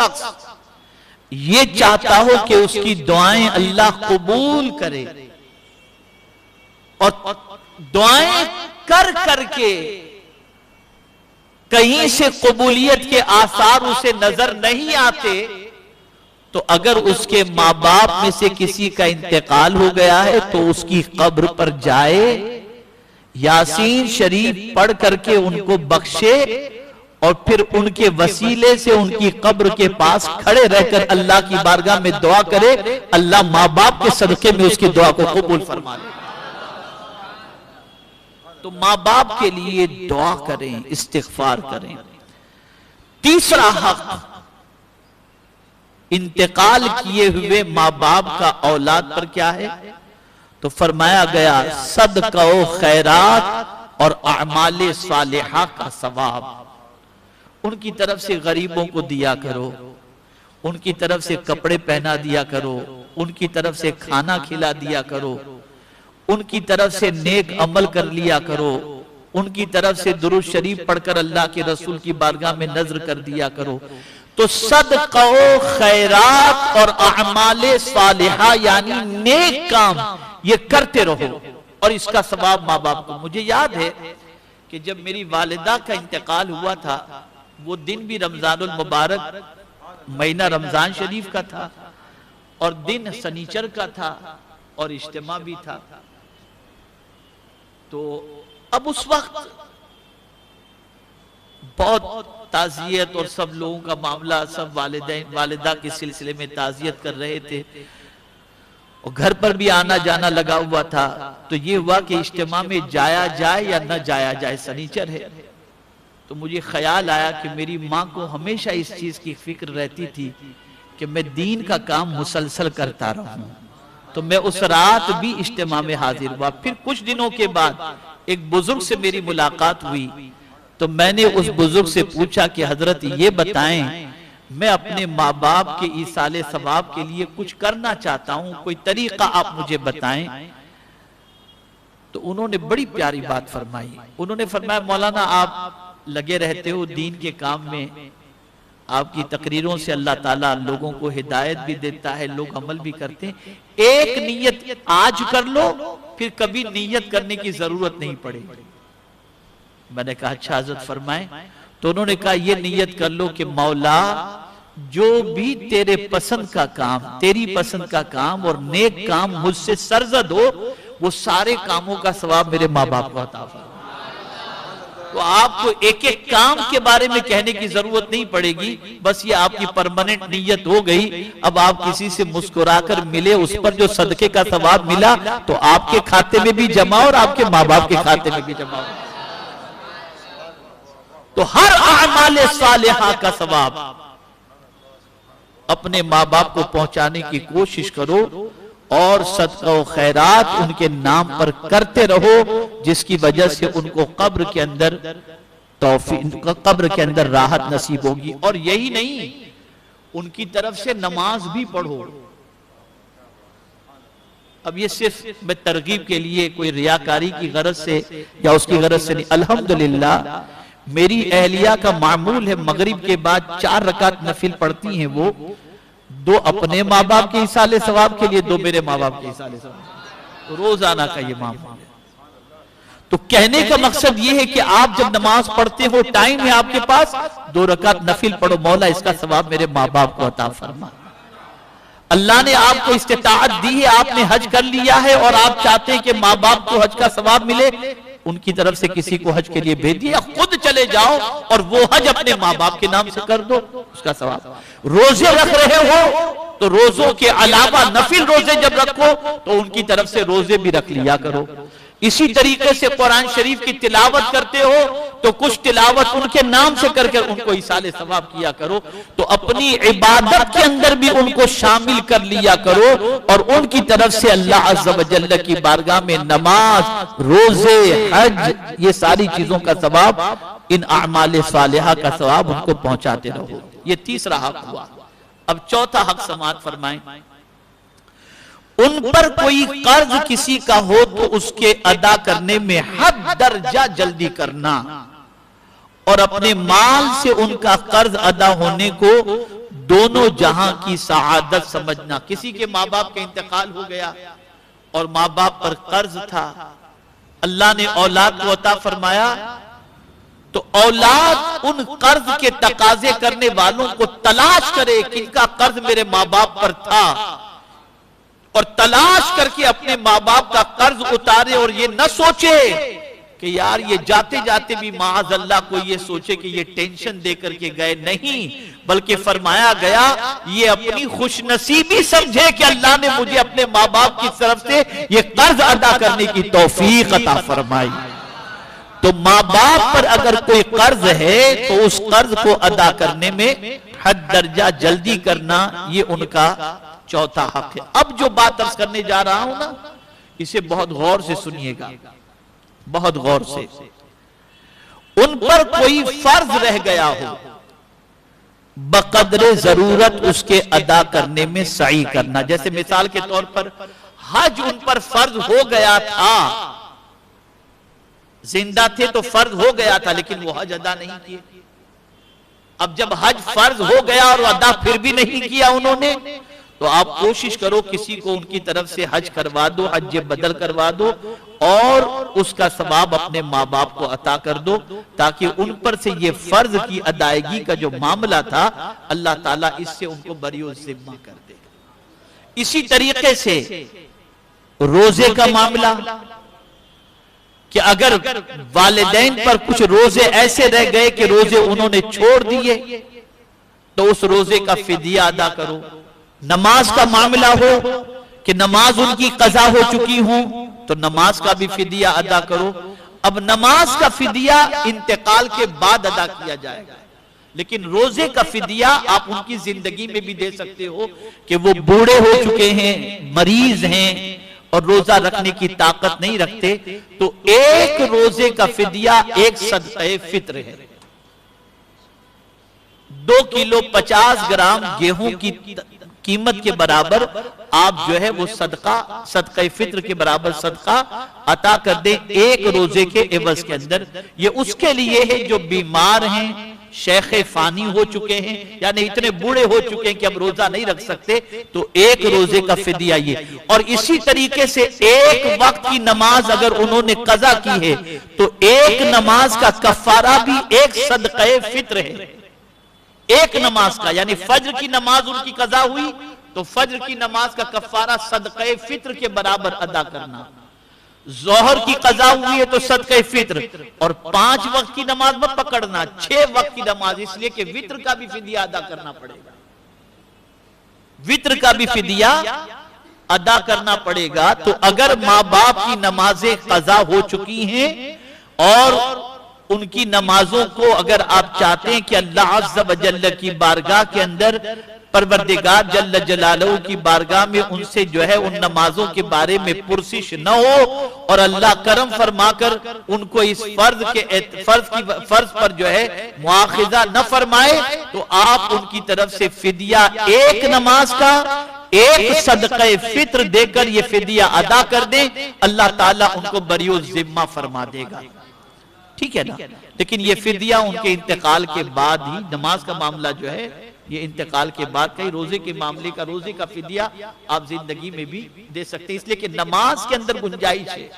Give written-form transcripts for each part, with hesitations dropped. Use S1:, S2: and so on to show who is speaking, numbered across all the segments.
S1: شخص یہ چاہتا ہو کہ اس کی دعائیں اللہ قبول کرے اور دعائیں کر کر کے کہیں سے قبولیت کے آثار اسے نظر نہیں آتے، تو اگر اس کے ماں باپ میں سے کسی کا انتقال ہو گیا ہے تو اس کی قبر پر جائے، یاسین شریف پڑھ کر کے ان کو بخشے اور پھر ان کے وسیلے سے ان کی قبر کے پاس کھڑے رہ کر اللہ کی بارگاہ میں دعا کرے، اللہ ماں باپ کے صدقے میں اس کی دعا کو قبول فرما لے۔ تو ماں باپ کے لیے دعا کریں، استغفار کریں۔ تیسرا حق، انتقال کیے ہوئے ماں باپ کا اولاد پر کیا ہے؟ تو فرمایا گیا صدقہ و خیرات اور اعمال صالحہ کا ثواب۔ ان کی طرف سے غریبوں کو دیا کرو، ان کی طرف سے کپڑے پہنا دیا کرو، ان کی طرف سے کھانا کھلا دیا کرو، ان کی طرف سے نیک عمل کر لیا کرو، ان کی طرف سے درود شریف پڑھ کر اللہ کے رسول کی بارگاہ میں نذر کر دیا کرو۔ تو صدقہ و خیرات اور اعمال صالحہ یعنی نیک کام یہ کرتے رہو اور اس کا ثواب ماں باپ کو۔ مجھے یاد ہے کہ جب میری والدہ کا انتقال ہوا تھا، وہ دن بھی رمضان المبارک مہینہ رمضان شریف کا تھا اور دن سنیچر کا تھا اور اجتماع بھی تھا، تو اب اس وقت بہت تعزیت اور سب لوگوں کا معاملہ، سب والدہ کے سلسلے میں تعزیت کر رہے تھے اور گھر پر بھی آنا جانا لگا ہوا تھا۔ تو یہ ہوا کہ اجتماع میں جایا جائے یا نہ جایا جائے، سنیچر ہے۔ تو مجھے خیال آیا کہ میری ماں کو ہمیشہ اس چیز کی فکر رہتی تھی کہ میں دین کا کام مسلسل کرتا رہوں، تو میں اس رات بھی اجتماع میں حاضر ہوا۔ پھر کچھ دنوں کے بعد ایک بزرگ سے میری ملاقات ہوئی، تو میں نے اس بزرگ سے پوچھا کہ حضرت یہ بتائیں، میں اپنے ماں باپ کے ایصال ثواب کے لیے کچھ کرنا چاہتا ہوں، کوئی طریقہ آپ مجھے بتائیں۔ تو انہوں نے بڑی پیاری بات فرمائی۔ انہوں نے فرمایا مولانا آپ لگے رہتے ہو دین کے کام میں، آپ کی تقریروں سے اللہ تعالیٰ لوگوں کو ہدایت بھی دیتا ہے، لوگ عمل بھی کرتے ہیں، ایک نیت آج کر لو پھر کبھی نیت کرنے کی ضرورت نہیں پڑے گی۔ میں نے کہا اچھا حضرت فرمائیں۔ تو انہوں نے کہا یہ نیت کر لو کہ مولا جو بھی تیرے پسند کا کام، تیری پسند کا کام اور نیک کام مجھ سے سرزد ہو، وہ سارے کاموں کا ثواب میرے ماں باپ کو عطا فرما۔ تو آپ کو ایک ایک کام کے بارے میں کہنے کی ضرورت نہیں پڑے گی، بس یہ آپ کی پرماننٹ نیت ہو گئی۔ اب آپ کسی سے مسکرا کر ملے، اس پر جو صدقے کا ثواب ملا تو آپ کے کھاتے میں بھی جمع اور آپ کے ماں باپ کے کھاتے میں بھی جمع۔ تو ہر اعمال صالحہ کا ثواب اپنے ماں باپ کو پہنچانے کی کوشش کرو اور صدقہ و خیرات ان کے نام پر کرتے رہو، جس کی وجہ سے ان کو قبر کے اندر قبر کے اندر راحت نصیب ہوگی۔ اور یہی نہیں، ان کی طرف سے نماز بھی پڑھو۔ اب یہ صرف میں ترغیب کے لیے کوئی ریاکاری کی غرض سے یا اس کی غرض سے نہیں، الحمدللہ میری اہلیہ کا معمول ہے مغرب کے بعد 4 رکعت نفل پڑھتی ہیں، وہ 2 اپنے ماں باپ کے ایصال ثواب کے لیے، 2 میرے ماں باپ کے ایصال ثواب، روزانہ کا یہ معمول ہے۔ تو کہنے کا مقصد یہ ہے کہ آپ جب نماز پڑھتے ہو، ٹائم ہے آپ کے پاس، 2 رکعت نفل پڑھو، مولا اس کا ثواب میرے ماں باپ کو عطا فرما۔ اللہ نے آپ کو استطاعت دی ہے، آپ نے حج کر لیا ہے اور آپ چاہتے ہیں کہ ماں باپ کو حج کا ثواب ملے، ان کی طرف سے کسی کو حج کے لیے بھیج دیا، خود چلے جاؤ اور وہ حج اپنے ماں باپ کے نام سے کر دو، اس کا ثواب۔ روزے رکھ رہے ہو تو روزوں کے علاوہ نفل روزے جب رکھو تو ان کی طرف سے روزے بھی رکھ لیا کرو۔ اسی طریقے سے قرآن شریف کی تلاوت کرتے ہو تو کچھ تلاوت ان کے نام سے کر ان کو ایصال ثواب کیا کرو۔ تو اپنی عبادت کے اندر بھی ان کو شامل کر لیا کرو اور ان کی طرف سے اللہ عز و جل کی بارگاہ میں نماز، روزے، حج، یہ ساری چیزوں کا ثواب، ان اعمال صالحہ کا ثواب ان کو پہنچاتے رہو۔ یہ تیسرا حق ہوا۔ اب چوتھا حق سماعت فرمائیں۔ ان پر کوئی قرض کسی کا ہو تو اس کے ادا کرنے میں حد درجہ جلدی کرنا اور اپنے مال سے ان کا قرض ادا ہونے کو دونوں جہاں کی سعادت سمجھنا. کسی کے ماں باپ کا انتقال ہو گیا اور ماں باپ پر قرض تھا, اللہ نے اولاد کو عطا فرمایا, تو اولاد ان قرض کے تقاضے کرنے والوں کو تلاش کرے کن کا قرض میرے ماں باپ پر تھا, اور تلاش کر کے اپنے ماں باپ کا قرض اتارے, اور یہ نہ سوچے کہ یار یہ جاتے جاتے بھی معاذ اللہ کو یہ سوچے کہ یہ ٹینشن دے کر کے گئے. نہیں, بلکہ فرمایا گیا یہ اپنی خوش نصیبی سمجھے کہ اللہ نے مجھے اپنے ماں باپ کی طرف سے یہ قرض ادا کرنے کی توفیق عطا فرمائی. تو ماں باپ پر اگر کوئی قرض ہے تو اس قرض کو ادا کرنے میں حد درجہ جلدی کرنا یہ ان کا چوتھا حق ہے. اب جو بات عرض کرنے جا رہا ہوں نا, اسے بہت غور سے سنیے گا, بہت غور سے. ان پر کوئی فرض رہ گیا ہو, بقدر ضرورت اس کے ادا کرنے میں سعی کرنا. جیسے مثال کے طور پر حج ان پر فرض ہو گیا تھا, زندہ تھے تو فرض ہو گیا تھا, لیکن وہ حج ادا نہیں کیے. اب جب حج فرض ہو گیا اور ادا پھر بھی نہیں کیا انہوں نے, تو آپ کوشش کرو کسی کو ان کی طرف سے حج کروا دو, حج بدل کروا دو, اور اس کا ثواب اپنے ماں باپ کو عطا کر دو, تاکہ ان پر سے یہ فرض کی ادائیگی کا جو معاملہ تھا اللہ تعالیٰ اس سے ان کو بری ذمہ کر دے. اسی طریقے سے روزے کا معاملہ, کہ اگر والدین پر کچھ روزے ایسے رہ گئے کہ روزے انہوں نے چھوڑ دیے, تو اس روزے کا فدیہ ادا کرو. نماز کا معاملہ ہو کہ نماز ان کی قضا ہو چکی ہوں, تو نماز کا بھی فدیہ ادا کرو. اب نماز کا فدیہ انتقال کے بعد ادا کیا جائے گا, لیکن روزے کا فدیہ آپ ان کی زندگی میں بھی دے سکتے ہو کہ وہ بوڑھے ہو چکے ہیں, مریض ہیں اور روزہ رکھنے کی طاقت نہیں رکھتے, تو ایک روزے کا فدیہ ایک صدقہ فطر ہے. 2 کلو 50 گرام گیہوں کی قیمت کے برابر آپ جو ہے وہ صدقہ فطر کے برابر صدقہ عطا کر دیں ایک روزے کے عوض کے اندر. یہ اس کے لیے ہے جو بیمار ہیں, شیخ فانی ہو چکے ہیں, یعنی اتنے بوڑھے ہو چکے ہیں کہ اب روزہ نہیں رکھ سکتے, تو ایک روزے کا فدیہ یہ. اور اسی طریقے سے ایک وقت کی نماز اگر انہوں نے قضا کی ہے, تو ایک نماز کا کفارہ بھی ایک صدقہ فطر ہے. ایک نماز کا, یعنی فجر کی نماز ان کی قضا ہوئی, تو فجر کی نماز کا کفارہ صدقہ فطر کے برابر ادا کرنا. ظہر کی قضا ہوئی ہے تو صدقہ فطر, اور 5 وقت کی نماز مت پکڑنا, 6 وقت کی نماز, اس لیے کہ وتر کا بھی فدیہ ادا کرنا پڑے گا. وتر کا بھی فدیہ ادا کرنا پڑے گا. تو اگر ماں باپ کی نمازیں قضا ہو چکی ہیں اور ان کی نمازوں کو اگر آپ چاہتے ہیں کہ اللہ عز و جل کی بارگاہ کے اندر, پروردگار جل جلالہ کی بارگاہ میں ان سے جو ہے ان نمازوں کے بارے میں پرسش نہ ہو, اور اللہ کرم فرما کر ان کو اس فرض پر جو ہے مواخذہ نہ فرمائے, تو آپ ان کی طرف سے فدیہ ایک نماز کا ایک صدقہ فطر دے کر یہ فدیہ ادا کر دیں, اللہ تعالیٰ ان کو بری ذمہ فرما دے گا. ٹھیک ہے نا. لیکن یہ فدیہ ان کے انتقال کے بعد ہی, نماز کا معاملہ جو ہے یہ انتقال کے بعد کا ہی. روزے کے معاملے کا, روزے کا فدیہ آپ زندگی میں بھی دے سکتے ہیں, اس لیے کہ نماز کے اندر گنجائش ہے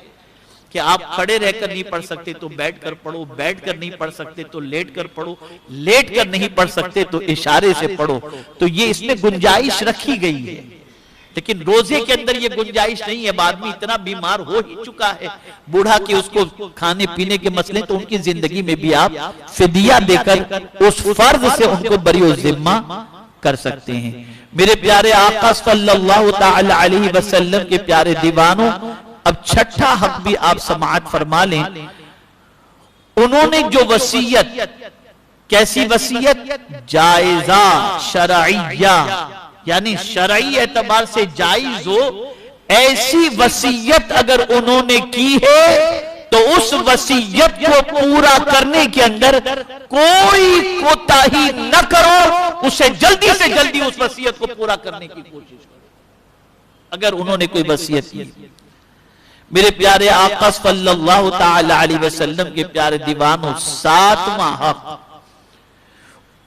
S1: کہ آپ کھڑے رہ کر نہیں پڑھ سکتے تو بیٹھ کر پڑھو, بیٹھ کر نہیں پڑھ سکتے تو لیٹ کر پڑھو, لیٹ کر نہیں پڑھ سکتے تو اشارے سے پڑھو. تو یہ اس میں گنجائش رکھی گئی ہے. لیکن روزے کے اندر یہ گنجائش نہیں ہے. آدمی اتنا بیمار ہو ہی چکا ہے بوڑھا کہ اس کو کھانے پینے کے مسئلے, تو ان کی زندگی میں بھی آپ فدیہ دے کر اس فرض سے ان کو بری ذمہ کر سکتے ہیں. میرے پیارے آقا صلی اللہ تعالی علیہ وسلم کے پیارے دیوانوں, اب چھٹا حق بھی آپ سماعت فرما لیں. انہوں نے جو وصیت, کیسی وصیت, جائزہ شرعیہ, یعنی شرعی اعتبار سے جائز ہو, ایسی وصیت اگر انہوں نے کی ہے تو اس وصیت کو پورا کرنے کے اندر کوئی کوتاہی نہ کرو, اسے جلدی سے جلدی اس وصیت کو پورا کرنے کی کوشش کرو اگر انہوں نے کوئی وصیت کی. میرے پیارے آقا صلی اللہ تعالی علیہ وسلم کے پیارے دیوانوں, 7واں حق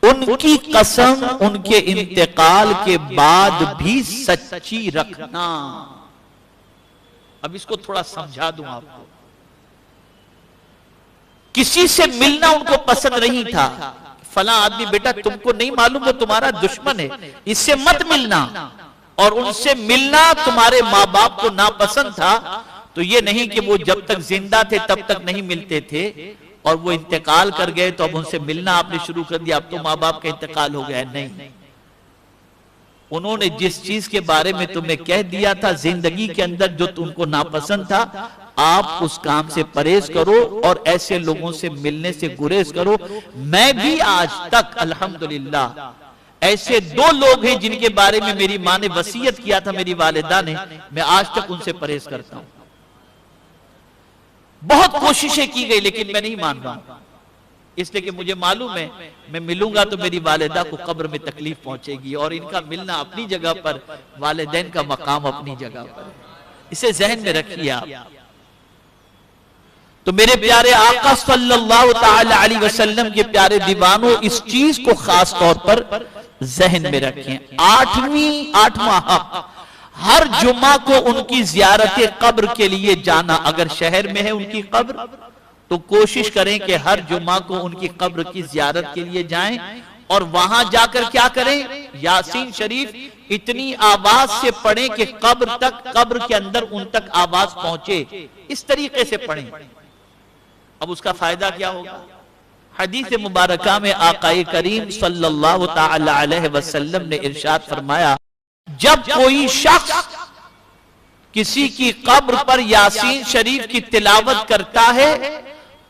S1: ان کی قسم ان کے انتقال کے بعد بھی سچی رکھنا. اب اس کو تھوڑا سمجھا دوں آپ کو. کسی سے ملنا ان کو پسند نہیں تھا. فلاں آدمی بیٹا تم کو نہیں معلوم وہ تمہارا دشمن ہے، اس سے مت ملنا. اور ان سے ملنا تمہارے ماں باپ کو ناپسند تھا. تو یہ نہیں کہ وہ جب تک زندہ تھے تب تک نہیں ملتے تھے اور وہ انتقال کر گئے تو اب ان سے ملنا آپ نے شروع کر دیا، اب تو ماں باپ کا انتقال ہو گیا. نہیں، انہوں نے جس چیز کے بارے میں تمہیں کہہ دیا تھا زندگی کے اندر جو تم کو ناپسند تھا، آپ اس کام سے پرہیز کرو اور ایسے لوگوں سے ملنے سے گریز کرو. میں بھی آج تک الحمدللہ ایسے 2 لوگ ہیں جن کے بارے میں میری ماں نے وصیت کیا تھا، میری والدہ نے، میں آج تک ان سے پرہیز کرتا ہوں. بہت کوششیں کی گئی لیکن میں نہیں مان رہا ہوں، اس لیے کہ مجھے معلوم ہے میں ملوں گا تو میری والدہ کو قبر میں تکلیف پہنچے گی، اور ان کا ملنا اپنی جگہ پر، والدین کا مقام اپنی جگہ پر ہے. اسے ذہن میں رکھیے آپ. تو میرے پیارے آقا صلی اللہ تعالی علیہ وسلم کے پیارے دیوانوں، اس چیز کو خاص طور پر ذہن میں رکھیں. 8واں حق، ہر جمعہ کو ان کی زیارت قبر کے لیے جانا. اگر شہر میں ہے ان کی قبر تو کوشش کریں کہ ہر جمعہ کو ان کی قبر کی زیارت کے لیے جائیں، اور وہاں جا کر کیا کریں؟ یاسین شریف اتنی آواز سے پڑھیں کہ قبر تک، قبر کے اندر ان تک آواز پہنچے. اس طریقے سے پڑھیں. اب اس کا فائدہ کیا ہوگا؟ حدیث مبارکہ میں آقا کریم صلی اللہ تعالی علیہ وسلم نے ارشاد فرمایا، جب کوئی شخص کسی کی قبر پر یاسین شریف کی تلاوت کرتا ہے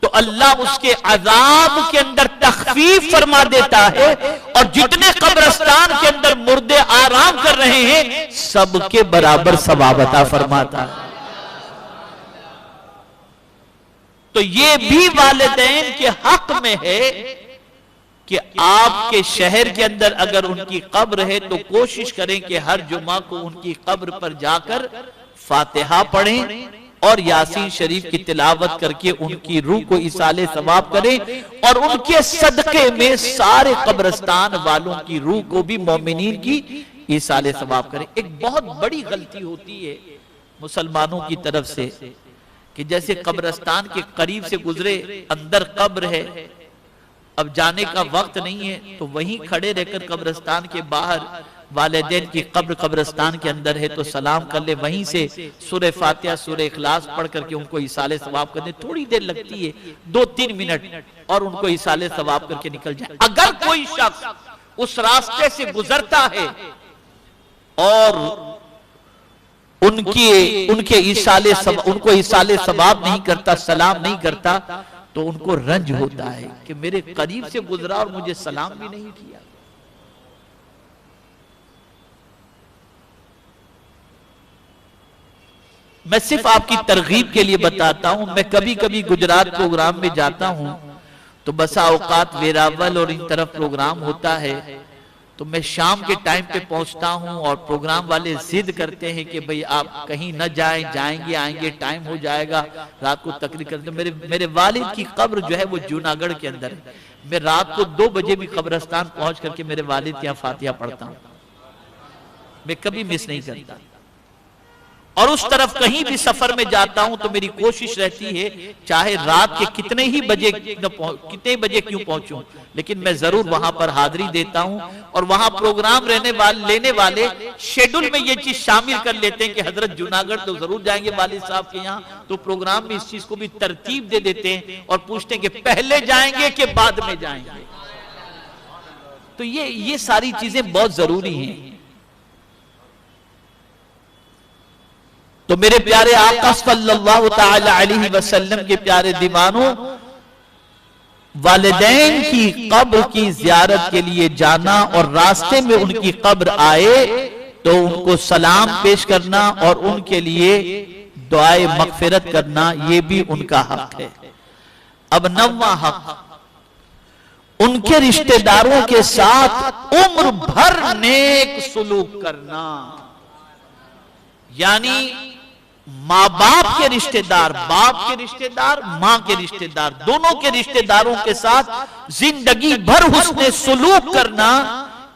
S1: تو اللہ اس کے عذاب کے اندر تخفیف فرما دیتا ہے، اور جتنے قبرستان کے اندر مردے آرام کر رہے ہیں سب کے برابر ثواب عطا فرماتا ہے. تو یہ بھی والدین کے حق میں ہے کہ آپ کے شہر کے اندر اگر ان کی قبر ہے تو کوشش کریں کہ ہر جمعہ کو ان کی قبر پر جا کر فاتحہ پڑھیں اور یاسین شریف کی تلاوت کر کے ان کی روح کو ایصال ثواب کریں، اور ان کے صدقے میں سارے قبرستان والوں کی روح کو بھی مومنین کی ایصال ثواب کریں. ایک بہت بڑی غلطی ہوتی ہے مسلمانوں کی طرف سے کہ جیسے قبرستان کے قریب سے گزرے، اندر قبر ہے، اب جانے کا وقت نہیں ہے تو وہیں کھڑے رہ کر قبرستان کے باہر والدین کی قبر قبرستان کے اندر ہے تو سلام کر لے، وہیں سے سورہ فاتحہ سورہ اخلاص پڑھ کر کے ان کو ایصال ثواب کرنے. تھوڑی دیر لگتی ہے، 2-3 منٹ، اور ان کو ایصال ثواب کر کے نکل جائے. اگر کوئی شخص اس راستے سے گزرتا ہے اور ان کو ایصال ثواب نہیں کرتا، سلام نہیں کرتا، تو ان کو رنج ہوتا ہے کہ میرے قریب سے گزرا اور مجھے سلام بھی نہیں کیا. میں صرف آپ کی ترغیب کے لیے بتاتا ہوں. میں کبھی کبھی گجرات پروگرام میں جاتا ہوں تو بسا اوقات ویراول اور ان طرف پروگرام ہوتا ہے تو میں شام کے ٹائم پہ پہنچتا ہوں، اور پروگرام والے ضد کرتے ہیں کہ بھئی آپ کہیں نہ جائیں، جائیں گے آئیں گے ٹائم ہو جائے گا، رات کو تقریر کرتے ہیں. میرے والد کی قبر جو ہے وہ جوناگڑھ کے اندر ہے. میں رات کو 2 بجے بھی قبرستان پہنچ کر کے میرے والد کی فاتحہ پڑھتا ہوں. میں کبھی مس نہیں کرتا. اور اس طرف کہیں بھی سفر میں جاتا ہوں تو میری کوشش رہتی ہے چاہے رات کے کتنے بجے کیوں پہنچوں، لیکن میں ضرور وہاں پر حاضری دیتا ہوں. اور وہاں پروگرام لینے والے شیڈول میں یہ چیز شامل کر لیتے ہیں کہ حضرت جوناگڑھ تو ضرور جائیں گے والد صاحب کے یہاں، تو پروگرام میں اس چیز کو بھی ترتیب دے دیتے ہیں اور پوچھتے ہیں کہ پہلے جائیں گے کہ بعد میں جائیں گے. تو یہ ساری چیزیں بہت ضروری ہیں. تو میرے پیارے آقا صلی اللہ تعالی علیہ وسلم کے پیارے دیوانوں، والدین کی قبر کی زیارت کے لیے جانا اور راستے میں ان کی قبر آئے تو ان کو سلام پیش کرنا اور ان کے لیے دعائے مغفرت کرنا، یہ بھی ان کا حق ہے. اب 9واں حق، ان کے رشتہ داروں کے ساتھ عمر بھر نیک سلوک کرنا. یعنی ماں باپ کے رشتہ دار، باپ کے رشتہ دار، ماں کے رشتہ دار، دونوں کے رشتہ داروں کے ساتھ زندگی بھر حسن سلوک کرنا،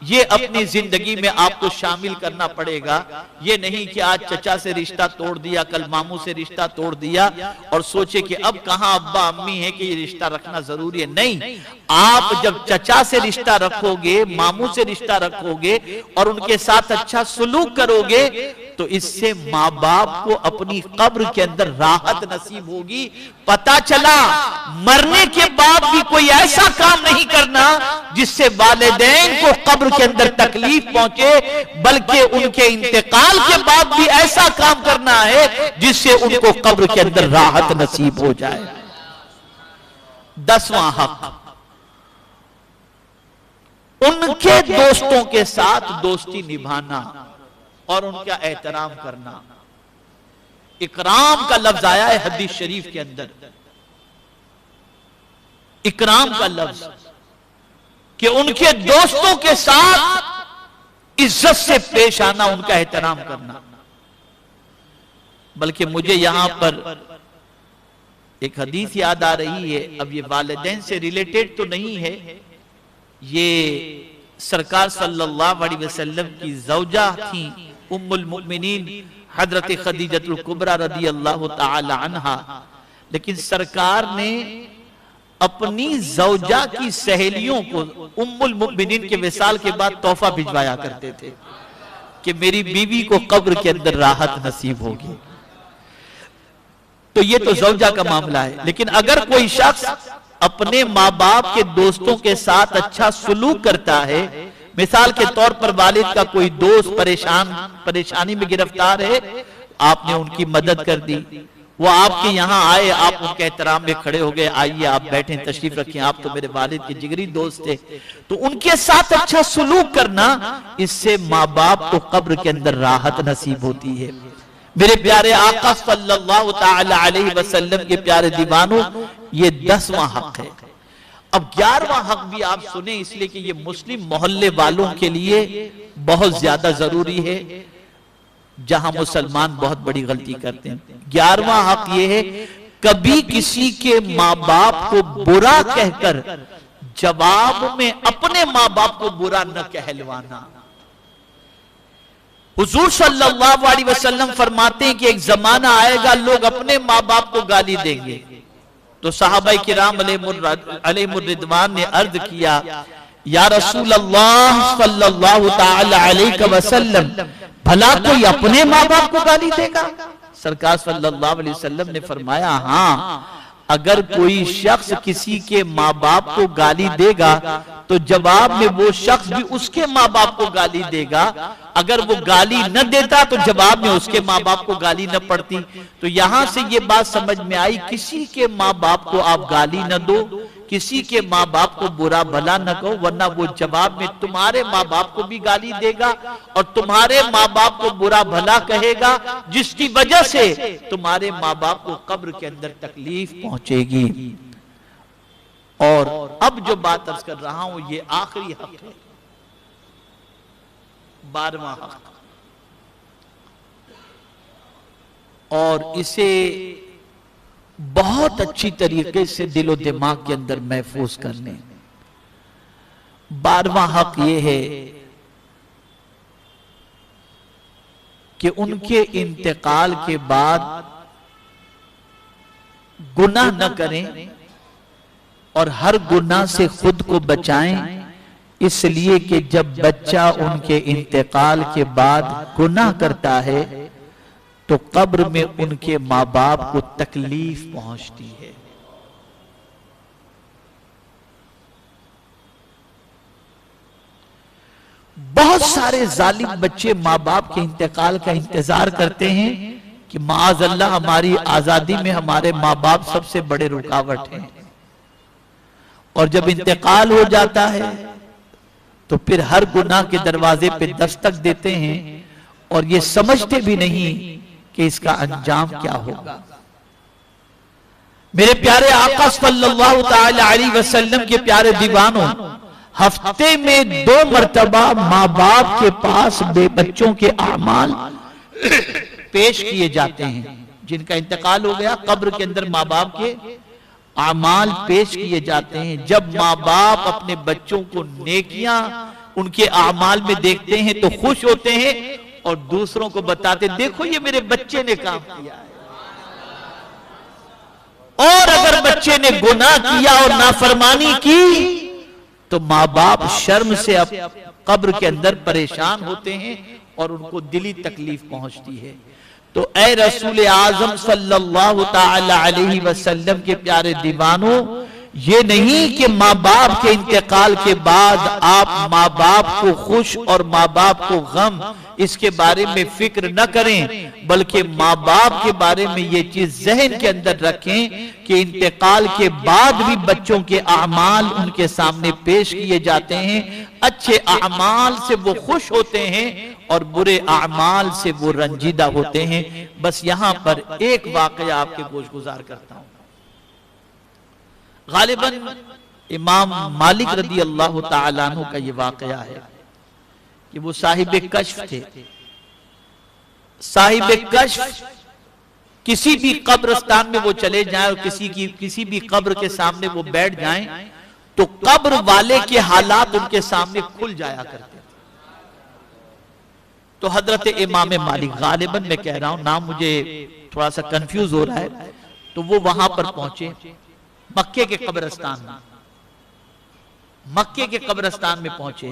S1: یہ اپنی زندگی میں آپ کو شامل کرنا پڑے گا۔ یہ نہیں کہ آج چچا سے رشتہ توڑ دیا، کل ماموں سے رشتہ توڑ دیا اور سوچے کہ اب کہاں ابا امی ہے کہ یہ رشتہ رکھنا ضروری ہے۔ نہیں، آپ جب چچا سے رشتہ رکھو گے، ماموں سے رشتہ رکھو گے اور ان کے ساتھ اچھا سلوک کرو گے تو اس سے ماں باپ کو اپنی قبر کے اندر راحت نصیب ہوگی۔ پتہ چلا مرنے کے بعد بھی کوئی ایسا کام نہیں کرنا جس سے والدین کو قبر کے اندر تکلیف پہنچے، بلکہ ان کے انتقال کے بعد بھی ایسا کام کرنا ہے جس سے ان کو قبر کے اندر راحت نصیب ہو جائے۔ 10واں حق، ان کے دوستوں کے ساتھ دوستی نبھانا اور ان کا احترام کرنا۔ اکرام کا لفظ آیا ہے حدیث شریف کے اندر، اکرام کا لفظ، کہ ان کے دوستوں کے ساتھ عزت سے پیش آنا، ان کا احترام کرنا۔ بلکہ مجھے یہاں پر ایک حدیث یاد آ رہی ہے، اب یہ والدین سے ریلیٹڈ تو نہیں ہے، یہ سرکار صلی اللہ علیہ وسلم کی زوجہ تھیں ام المؤمنین حضرت خدیجہ الکبریٰ رضی اللہ تعالی عنہا، لیکن سرکار نے اپنی زوجہ کی سہیلیوں کو ام المؤمنین کے وصال کے بعد تحفہ بھجوایا کرتے تھے کہ میری بیوی کو قبر کے اندر راحت نصیب ہوگی۔ تو یہ تو زوجہ کا معاملہ ہے، لیکن اگر کوئی شخص اپنے ماں باپ کے دوستوں کے ساتھ اچھا سلوک کرتا ہے، مثال کے طور پر والد کا کوئی دوست پریشانی میں گرفتار ہے، آپ نے ان کی مدد کر دی، وہ آپ کے یہاں آئے، آپ ان کے احترام میں کھڑے ہو گئے، آئیے آپ بیٹھیں، تشریف رکھیں، آپ تو میرے والد کے جگری دوست تھے، تو ان کے ساتھ اچھا سلوک کرنا، اس سے ماں باپ کو قبر کے اندر راحت نصیب ہوتی ہے۔ میرے پیارے آقا صلی اللہ تعالی علیہ وسلم کے پیارے دیوانوں، یہ 10واں حق ہے۔ اب 11واں حق بھی آپ سنیں، اس لیے کہ یہ مسلم محلے والوں کے لیے بہت زیادہ ضروری ہے، جہاں مسلمان بہت بڑی غلطی کرتے ہیں۔ 11واں حق یہ ہے، کبھی کسی کے ماں باپ کو برا کہہ کر جواب میں اپنے ماں باپ کو برا نہ کہلوانا۔ حضور صلی اللہ علیہ وسلم فرماتے ہیں کہ ایک زمانہ آئے گا لوگ اپنے ماں باپ کو گالی دیں گے، تو صحابہ کرام علیہ الرضوان نے عرض کیا، یا رسول اللہ صلی اللہ تعالی علیہ وسلم، بھلا کوئی اپنے ماں باپ کو گالی دے گا؟ سرکار صلی اللہ علیہ وسلم نے فرمایا، ہاں، اگر کوئی شخص کسی کے ماں باپ کو گالی دے گا تو جواب میں وہ شخص بھی اس کے ماں باپ کو گالی دے گا، اگر وہ گالی نہ دیتا تو جواب میں اس کے ماں باپ کو گالی نہ پڑتی۔ تو یہاں سے یہ بات سمجھ میں آئی، کسی کے ماں باپ کو آپ گالی نہ دو، کسی کے ماں باپ کو برا بھلا نہ کہو، ورنہ وہ جواب میں تمہارے ماں باپ کو بھی گالی دے گا اور تمہارے ماں باپ کو برا بھلا کہے گا، جس کی وجہ سے تمہارے ماں باپ کو قبر کے اندر تکلیف پہنچے گی۔ اور اب جو بات عرض کر رہا ہوں یہ آخری حق ہے، 12واں حق، اور اسے بہت اچھی طریقے سے دل و دماغ کے اندر محفوظ کرنے۔ 12واں حق یہ ہے کہ ان کے انتقال کے بعد گناہ نہ کریں اور ہر گناہ سے خود کو بچائیں، اس لیے کہ جب بچہ ان کے انتقال کے بعد گناہ کرتا ہے تو قبر میں ان کے ماں باپ کو تکلیف پہنچتی ہے۔ بہت سارے ظالم بچے ماں باپ کے انتقال کا انتظار کرتے ہیں کہ معاذ اللہ ہماری آزادی میں ہمارے ماں باپ سب سے بڑے رکاوٹ ہیں، اور جب انتقال ہو جاتا ہے تو پھر ہر گناہ کے دروازے پہ دستک دیتے ہیں اور یہ سمجھتے بھی نہیں کہ اس کا انجام کیا ہوگا۔ میرے پیارے آقا صلی اللہ تعالی علیہ وسلم کے پیارے دیوانوں، ہفتے میں 2 مرتبہ ماں باپ کے پاس بے بچوں کے اعمال پیش کیے جاتے ہیں۔ جن کا انتقال ہو گیا، قبر کے اندر ماں باپ کے اعمال پیش کیے جاتے ہیں۔ جب ماں باپ اپنے بچوں کو نیکیاں ان کے اعمال میں دیکھتے ہیں تو خوش ہوتے ہیں اور دوسروں کو بتاتے دیکھو یہ میرے بچے نے کام کیا ہے۔ اور اگر بچے نے گناہ کیا اور نافرمانی کی تو ماں باپ شرم سے اب قبر کے اندر پریشان ہوتے ہیں اور ان کو دلی تکلیف پہنچتی ہے۔ تو اے رسول اعظم صلی اللہ تعالی علیہ وسلم کے پیارے دیوانوں، یہ نہیں کہ ماں باپ کے انتقال کے بعد آپ ماں باپ کو خوش اور ماں باپ کو غم اس کے بارے میں فکر نہ کریں، بلکہ ماں باپ کے بارے میں یہ چیز ذہن کے اندر رکھیں کہ انتقال کے بعد بھی بچوں کے اعمال ان کے سامنے پیش کیے جاتے ہیں۔ اچھے اعمال سے وہ خوش ہوتے ہیں اور برے اعمال سے وہ رنجیدہ ہوتے ہیں۔ بس یہاں پر ایک واقعہ آپ کے گوش گزار کرتا ہوں۔ غالباً امام مالک رضی اللہ تعالیٰ عنہ کا یہ واقعہ ہے کہ وہ صاحب کشف تھے۔ صاحب کشف کسی بھی قبرستان میں وہ چلے جائیں اور کسی بھی قبر کے سامنے وہ بیٹھ جائیں تو قبر والے کے حالات ان کے سامنے کھل جایا کرتے تھے۔ تو حضرت امام مالک، غالباً میں کہہ رہا ہوں نام مجھے تھوڑا سا کنفیوز ہو رہا ہے، تو وہ وہاں پر پہنچے مکے کے قبرستان میں۔ مکے کے قبرستان میں پہنچے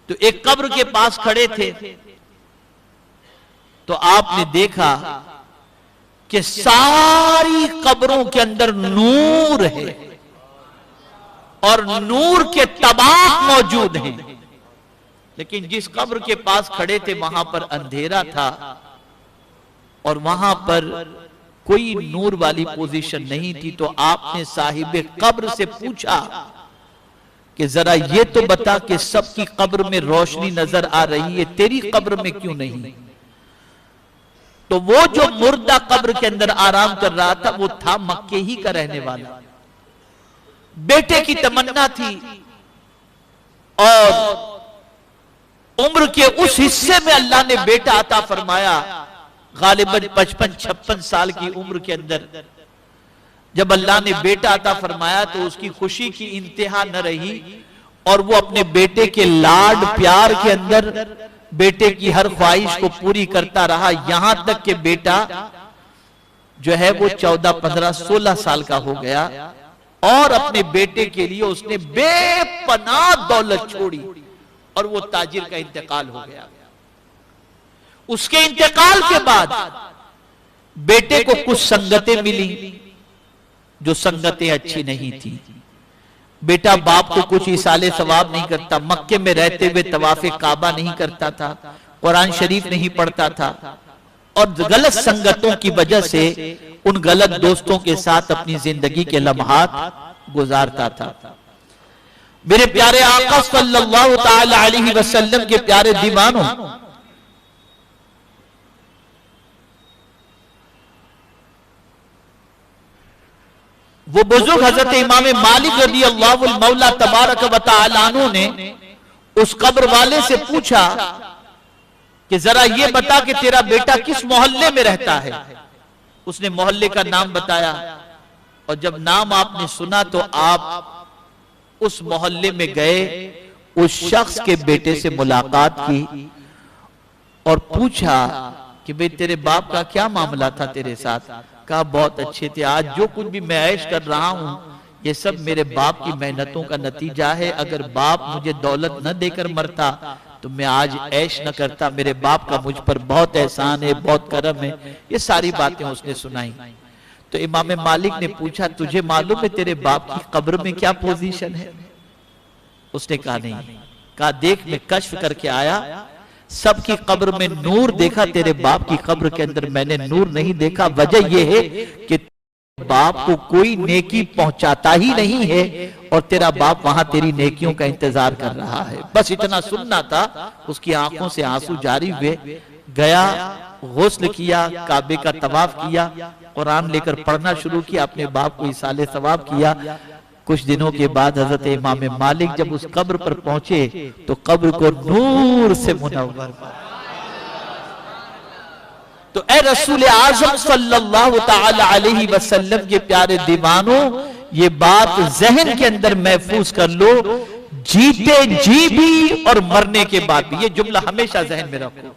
S1: تو ایک قبر کے پاس کھڑے تھے تو آپ نے دیکھا کہ ساری قبروں کے اندر نور ہے اور نور کے طباق موجود ہیں، لیکن جس قبر کے پاس کھڑے تھے وہاں پر اندھیرا تھا اور وہاں پر کوئی نور والی پوزیشن نہیں تھی۔ تو آپ نے صاحب قبر سے پوچھا کہ ذرا یہ تو بتا کہ سب کی قبر میں روشنی نظر آ رہی ہے، تیری قبر میں کیوں نہیں؟ تو وہ جو مردہ قبر کے اندر آرام کر رہا تھا وہ تھا مکے ہی کا رہنے والا، بیٹے کی تمنا تھی اور عمر کے اس حصے میں اللہ نے بیٹا عطا فرمایا۔ غالباً 55-56 سال کی عمر کے اندر جب اللہ نے بیٹا عطا فرمایا تو اس کی خوشی کی انتہا نہ رہی اور وہ اپنے بیٹے کے لاڈ پیار کے اندر بیٹے کی ہر خواہش کو پوری کرتا رہا، یہاں تک کہ بیٹا جو ہے وہ 14-15-16 سال کا ہو گیا اور اپنے بیٹے کے لیے اس نے بے پناہ دولت چھوڑی اور وہ تاجر کا انتقال ہو گیا۔ اس کے انتقال کے بعد بیٹے کو کچھ سنگتیں ملی جو سنگتیں اچھی نہیں تھی۔ بیٹا باپ کو کچھ ایصال ثواب نہیں کرتا، مکے میں رہتے ہوئے طواف کعبہ نہیں کرتا تھا، قرآن شریف نہیں پڑھتا تھا اور غلط سنگتوں کی وجہ سے ان غلط دوستوں کے ساتھ اپنی زندگی کے لمحات گزارتا تھا۔ میرے پیارے آقا صلی اللہ تعالی علیہ وسلم کے پیارے دیوانوں، وہ بزرگ حضرت امام مالک رضی اللہ المولا تبارک و تعالی عنہ نے اس قبر والے سے پوچھا کہ ذرا یہ بتا کہ تیرا بیٹا کس محلے میں رہتا ہے۔ اس نے محلے کا نام بتایا اور جب نام آپ نے سنا تو آپ اس محلے میں گئے، اس شخص کے بیٹے سے ملاقات کی اور پوچھا کہ بھئی تیرے باپ کا کیا معاملہ تھا تیرے ساتھ؟ کہا بہت اچھے تھے، آج جو کچھ بھی میں عیش کر رہا ہوں یہ سب میرے باپ کی محنتوں کا نتیجہ ہے، اگر باپ مجھے دولت نہ دے کر مرتا تو میں آج عیش نہ کرتا، میرے باپ کا مجھ پر بہت احسان ہے، بہت کرم ہے۔ یہ ساری باتیں اس نے سنائی تو امام مالک نے پوچھا تجھے معلوم ہے تیرے باپ کی قبر میں کیا پوزیشن ہے؟ اس نے کہا نہیں۔ کہا دیکھ میں کشف کر کے آیا، سب کی قبر میں نور دیکھا، تیرے باپ کی قبر کے اندر میں نے نور نہیں دیکھا۔ وجہ یہ ہے کہ باپ کو کوئی نیکی پہنچاتا ہی نہیں ہے اور تیرا باپ وہاں تیری نیکیوں کا انتظار کر رہا ہے۔ بس اتنا سننا تھا، اس کی آنکھوں سے آنسو جاری ہوئے، گیا غسل کیا، کعبے کا طواف کیا، قرآن لے کر پڑھنا شروع کیا، اپنے باپ کو ایصال ثواب کیا۔ کچھ دنوں کے بعد حضرت امام مالک جب اس قبر پر پہنچے تو قبر کو نور سے منور، تو اے رسول اعظم صلی اللہ تعالی علیہ وسلم کے پیارے دیوانوں، یہ بات ذہن کے اندر محفوظ کر لو، جیتے جی بھی اور مرنے کے بعد بھی، یہ جملہ ہمیشہ ذہن میں رکھو،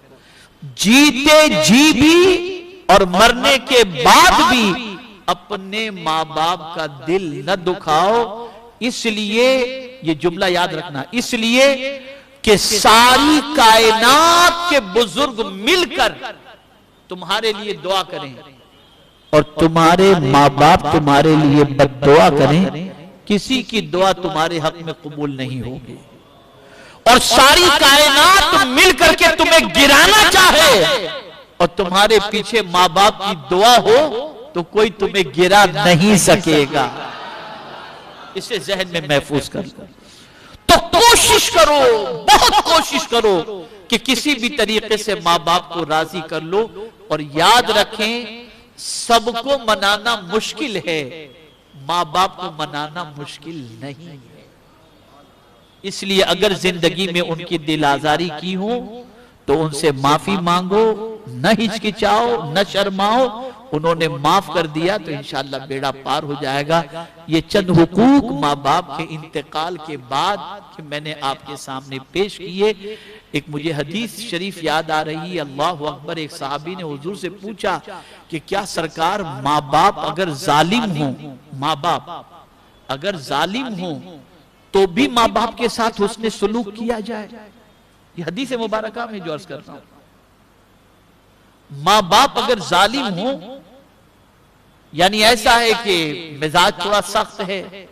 S1: جیتے جی بھی اور مرنے کے بعد بھی اپنے ماں باپ کا دل نہ دکھاؤ، اس لیے یہ جملہ یاد رکھنا، اس لیے کہ ساری کائنات کے بزرگ مل کر تمہارے لیے دعا کریں اور تمہارے ماں باپ تمہارے لیے بد دعا کریں، کسی کی دعا تمہارے حق میں قبول نہیں ہوگی، اور ساری کائنات مل کر کے تمہیں گرانا چاہے اور تمہارے پیچھے ماں باپ کی دعا ہو تو کوئی تمہیں گرا نہیں سکے گا، اسے ذہن میں محفوظ کر لو۔ تو کوشش کرو، بہت کوشش کرو کہ کسی بھی طریقے سے ماں باپ کو راضی کر لو، اور یاد رکھیں سب کو منانا مشکل ہے، ماں باپ کو منانا مشکل نہیں ہے، اس لیے اگر زندگی میں ان کی دل آزاری کی ہو تو ان سے معافی مانگو، نہ ہچکچاؤ، نہ شرماؤ، انہوں نے معاف کر دیا تو انشاءاللہ بیڑا پار ہو جائے گا۔ یہ چند حقوق ماں باپ کے انتقال کے بعد کہ میں نے آپ کے سامنے پیش کیے۔ ایک مجھے حدیث شریف یاد آ رہی ہے، اللہ اکبر، ایک صحابی نے حضور سے پوچھا کہ کیا سرکار ماں باپ اگر ظالم ہوں، ماں باپ اگر ظالم ہوں تو بھی ماں باپ کے ساتھ حسن سلوک کیا جائے؟ یہ حدیث مبارکہ میں جو عرض کر رہا ہوں، ماں باپ اگر ظالم ہوں یعنی ایسا ہے کہ مزاج تھوڑا سخت ہے،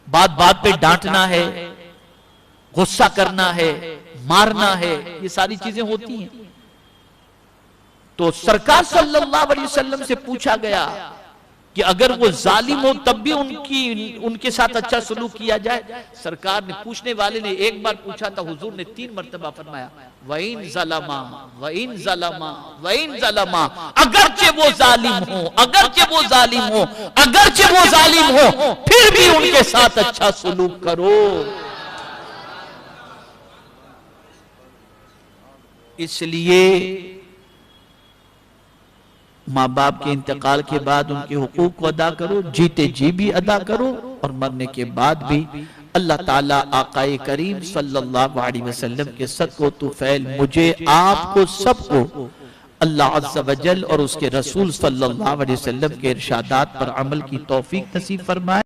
S1: بات بات پہ ڈانٹنا ہے، غصہ کرنا ہے، مارنا ہے، یہ ساری چیزیں ہوتی ہیں، تو سرکار صلی اللہ علیہ وسلم سے پوچھا گیا کہ اگر وہ ظالم ہو تب بھی ان کے ساتھ اچھا سلوک کیا جائے؟ سرکار نے، پوچھنے والے نے ایک بار پوچھا تھا، حضور نے 3 مرتبہ فرمایا وَإِن ظَلَمَا وَإِن ظَلَمَا وَإِن ظَلَمَا، اگرچہ وہ ظالم ہو، اگرچہ وہ ظالم ہو، اگرچہ وہ ظالم ہو، پھر بھی ان کے ساتھ اچھا سلوک کرو۔ اس لیے ماں باپ کے انتقال کے بعد ان کے حقوق کو ادا کرو، جیتے جی بھی ادا کرو، اور مرنے کے بعد بھی اللہ تعالیٰ آقا کریم صلی اللہ علیہ وسلم کے صدقہ و طفیل مجھے، آپ کو، سب کو اللہ عز و جل اور اس کے رسول صلی اللہ علیہ وسلم کے ارشادات پر عمل کی توفیق نصیب فرمائے۔